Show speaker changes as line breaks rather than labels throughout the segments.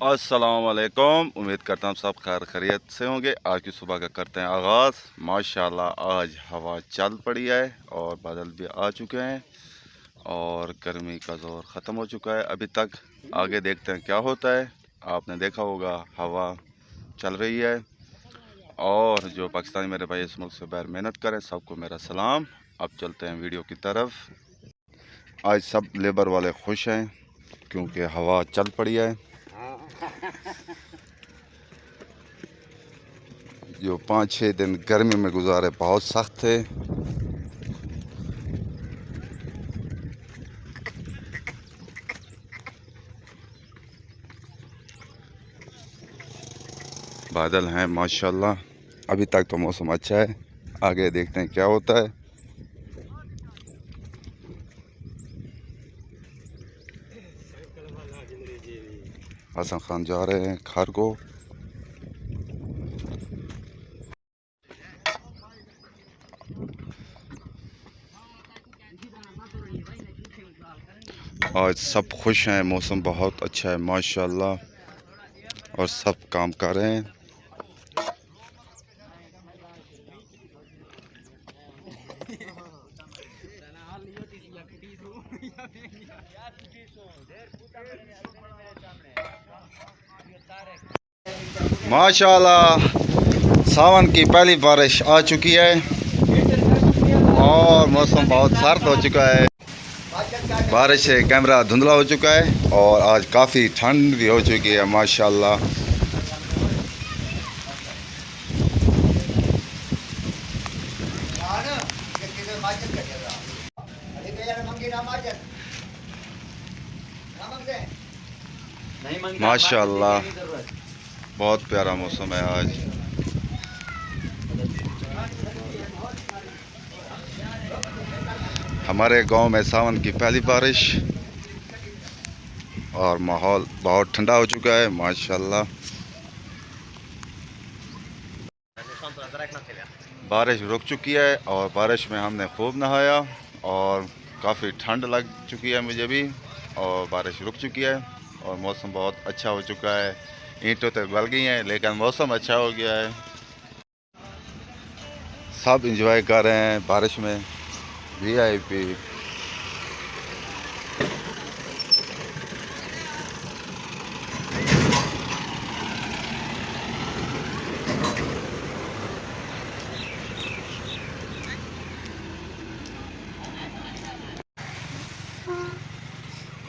अस्सलाम वालेकुम। उम्मीद करता हूँ सब खैर खैरियत से होंगे। आज की सुबह का करते हैं आगाज़। माशाल्लाह आज हवा चल पड़ी है और बादल भी आ चुके हैं और गर्मी का ज़ोर ख़त्म हो चुका है अभी तक। आगे देखते हैं क्या होता है। आपने देखा होगा हवा चल रही है और जो पाकिस्तानी मेरे भाई इस मुल्क से बाहर मेहनत करें सबको मेरा सलाम। अब चलते हैं वीडियो की तरफ। आज सब लेबर वाले खुश हैं क्योंकि हवा चल पड़ी है। जो 5-6 दिन गर्मी में गुजारे बहुत सख्त थे। बादल हैं माशाल्लाह। अभी तक तो मौसम अच्छा है। आगे देखते हैं क्या होता है। हसन खान जा रहे हैं खार को। आज सब खुश हैं, मौसम बहुत अच्छा है माशाल्लाह और सब काम कर रहे हैं। माशाल्लाह सावन की पहली बारिश आ चुकी है और मौसम बहुत सर्द हो चुका है। बारिश से कैमरा धुंधला हो चुका है और आज काफ़ी ठंड भी हो चुकी है माशाल्लाह। माशाल्लाह बहुत प्यारा मौसम है आज। हमारे गांव में सावन की पहली बारिश और माहौल बहुत ठंडा हो चुका है माशाल्लाह। बारिश रुक चुकी है और बारिश में हमने खूब नहाया और काफ़ी ठंड लग चुकी है मुझे भी और बारिश रुक चुकी है और मौसम बहुत अच्छा हो चुका है। ईंटें तो गल गई हैं लेकिन मौसम अच्छा हो गया है। सब इंजॉय कर रहे हैं बारिश में। वीआईपी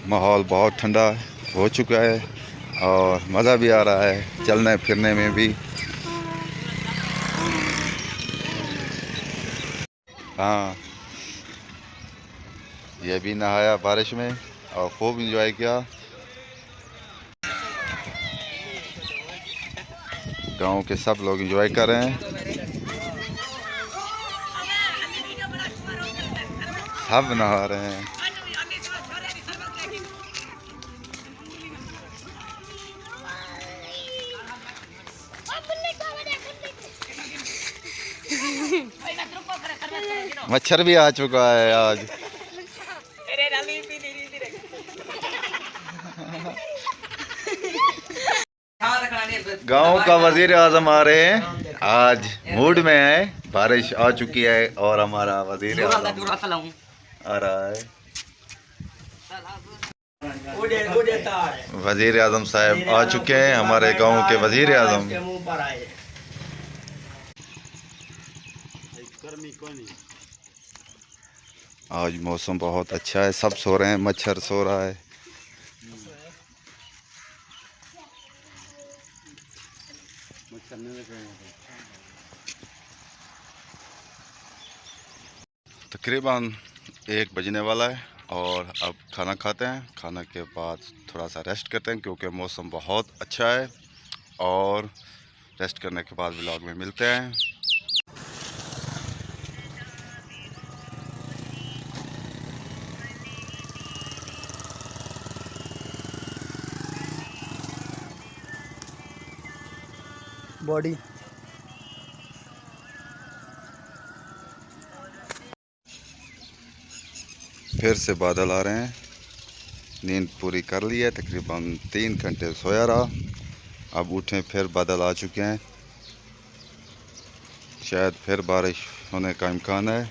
माहौल बहुत ठंडा हो चुका है और मज़ा भी आ रहा है चलने फिरने में भी। हाँ ये भी नहाया बारिश में और खूब इंजॉय किया। गांव के सब लोग इंजॉय कर रहे हैं। सब नहा रहे हैं। मच्छर भी आ चुका है आज। गांव का वजीर आजम आ रहे हैं आज मूड में है। बारिश आ चुकी है और हमारा वजीर आजम आ रहा है। वजीर आजम साहब आ चुके हैं हमारे गांव के वजीर आजम। आज मौसम बहुत अच्छा है। सब सो रहे हैं, मच्छर सो रहा है। तकरीबन 1 बजने वाला है और अब खाना खाते हैं। खाना के बाद थोड़ा सा रेस्ट करते हैं क्योंकि मौसम बहुत अच्छा है और रेस्ट करने के बाद व्लॉग में मिलते हैं।
बॉडी
फिर से बादल आ रहे हैं। नींद पूरी कर ली है, तकरीबन 3 घंटे सोया रहा। अब उठें, फिर बादल आ चुके हैं, शायद फिर बारिश होने का इम्कान है।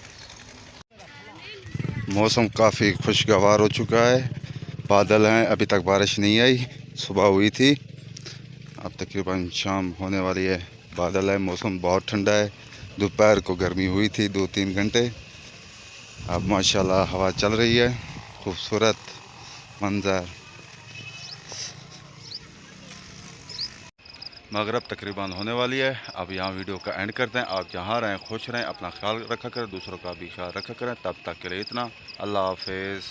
मौसम काफ़ी खुशगवार हो चुका है, बादल हैं, अभी तक बारिश नहीं आई। सुबह हुई थी, अब तकरीबन शाम होने वाली है। बादल है, मौसम बहुत ठंडा है। दोपहर को गर्मी हुई थी 2-3 घंटे, अब माशाल्लाह हवा चल रही है। खूबसूरत मंजर। मगरब तकरीबन होने वाली है। अब यहाँ वीडियो का एंड करते हैं। आप जहाँ रहें खुश रहें, अपना ख्याल रखा करें, दूसरों का भी ख्याल रखा करें। तब तक के लिए इतना, अल्लाह हाफिज़।